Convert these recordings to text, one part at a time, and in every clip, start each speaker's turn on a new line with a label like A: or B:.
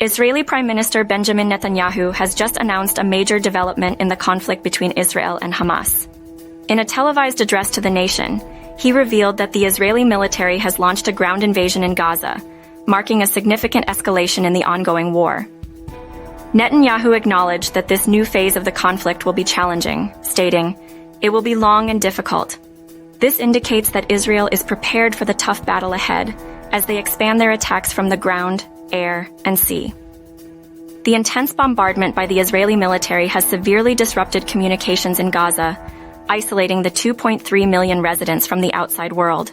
A: Israeli Prime Minister Benjamin Netanyahu has just announced a major development in the conflict between Israel and Hamas. In a televised address to the nation, he revealed that the Israeli military has launched a ground invasion in Gaza, marking a significant escalation in the ongoing war. Netanyahu acknowledged that this new phase of the conflict will be challenging, stating, "It will be long and difficult." This indicates that Israel is prepared for the tough battle ahead as they expand their attacks from the ground, air, and sea. The intense bombardment by the Israeli military has severely disrupted communications in Gaza, isolating the 2.3 million residents from the outside world.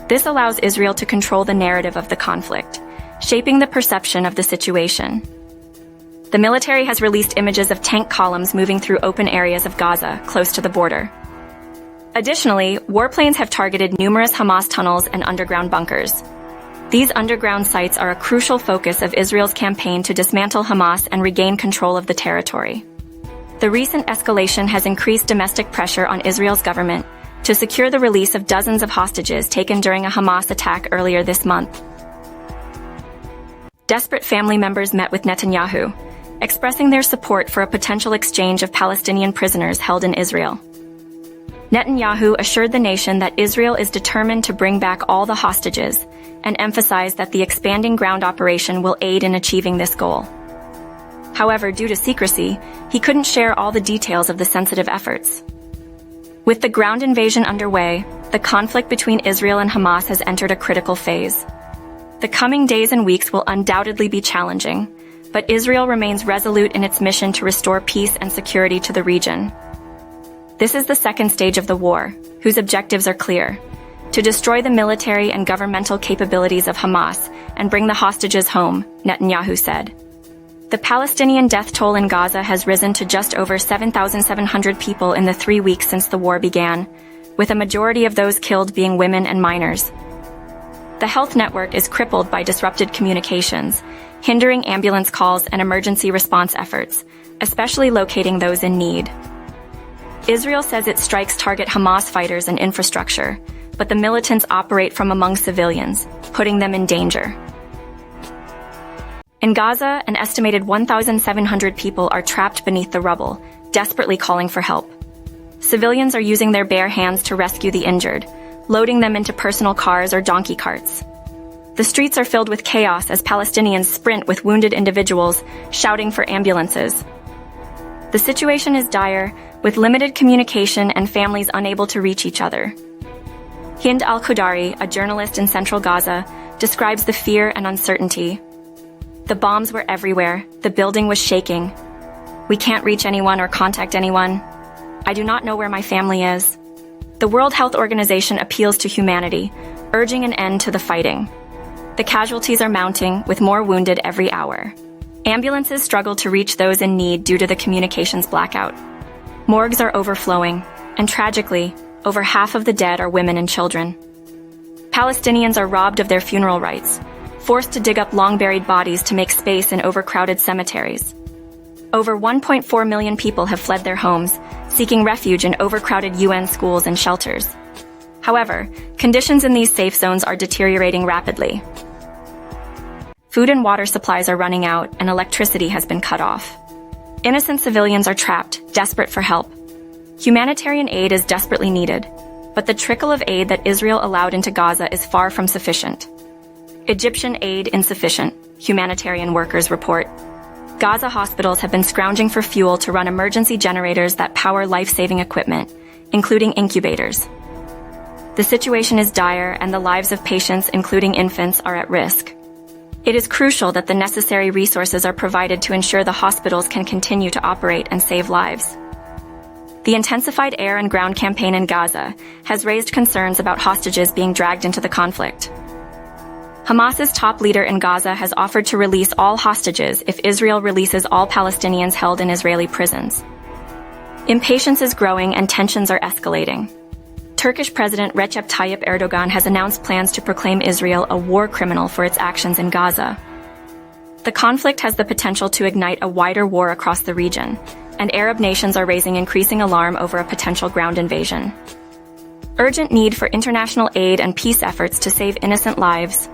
A: This allows Israel to control the narrative of the conflict, shaping the perception of the situation. The military has released images of tank columns moving through open areas of Gaza, close to the border. Additionally, warplanes have targeted numerous Hamas tunnels and underground bunkers. These underground sites are a crucial focus of Israel's campaign to dismantle Hamas and regain control of the territory. The recent escalation has increased domestic pressure on Israel's government to secure the release of dozens of hostages taken during a Hamas attack earlier this month. Desperate family members met with Netanyahu, expressing their support for a potential exchange of Palestinian prisoners held in Israel. Netanyahu assured the nation that Israel is determined to bring back all the hostages and emphasized that the expanding ground operation will aid in achieving this goal. However, due to secrecy, he couldn't share all the details of the sensitive efforts. With the ground invasion underway, the conflict between Israel and Hamas has entered a critical phase. The coming days and weeks will undoubtedly be challenging, but Israel remains resolute in its mission to restore peace and security to the region. This is the second stage of the war, whose objectives are clear: to destroy the military and governmental capabilities of Hamas and bring the hostages home, Netanyahu said. The Palestinian death toll in Gaza has risen to just over 7,700 people in the 3 weeks since the war began, with a majority of those killed being women and minors. The health network is crippled by disrupted communications, hindering ambulance calls and emergency response efforts, especially locating those in need. Israel says its strikes target Hamas fighters and infrastructure, but the militants operate from among civilians, putting them in danger. In Gaza, an estimated 1,700 people are trapped beneath the rubble, desperately calling for help. Civilians are using their bare hands to rescue the injured, loading them into personal cars or donkey carts. The streets are filled with chaos as Palestinians sprint with wounded individuals, shouting for ambulances. The situation is dire, with limited communication and families unable to reach each other. Hind al-Qudari, a journalist in central Gaza, describes the fear and uncertainty. "The bombs were everywhere. The building was shaking. We can't reach anyone or contact anyone. I do not know where my family is." The World Health Organization appeals to humanity, urging an end to the fighting. The casualties are mounting, with more wounded every hour. Ambulances struggle to reach those in need due to the communications blackout. Morgues are overflowing, and tragically, over half of the dead are women and children. Palestinians are robbed of their funeral rights, forced to dig up long-buried bodies to make space in overcrowded cemeteries. Over 1.4 million people have fled their homes, seeking refuge in overcrowded UN schools and shelters. However, conditions in these safe zones are deteriorating rapidly. Food and water supplies are running out, and electricity has been cut off. Innocent civilians are trapped, desperate for help. Humanitarian aid is desperately needed, but the trickle of aid that Israel allowed into Gaza is far from sufficient. Egyptian aid insufficient, humanitarian workers report. Gaza hospitals have been scrounging for fuel to run emergency generators that power life-saving equipment, including incubators. The situation is dire, and the lives of patients, including infants, are at risk. It is crucial that the necessary resources are provided to ensure the hospitals can continue to operate and save lives. The intensified air and ground campaign in Gaza has raised concerns about hostages being dragged into the conflict. Hamas's top leader in Gaza has offered to release all hostages if Israel releases all Palestinians held in Israeli prisons. Impatience is growing and tensions are escalating. Turkish President Recep Tayyip Erdogan has announced plans to proclaim Israel a war criminal for its actions in Gaza. The conflict has the potential to ignite a wider war across the region, and Arab nations are raising increasing alarm over a potential ground invasion. Urgent need for international aid and peace efforts to save innocent lives,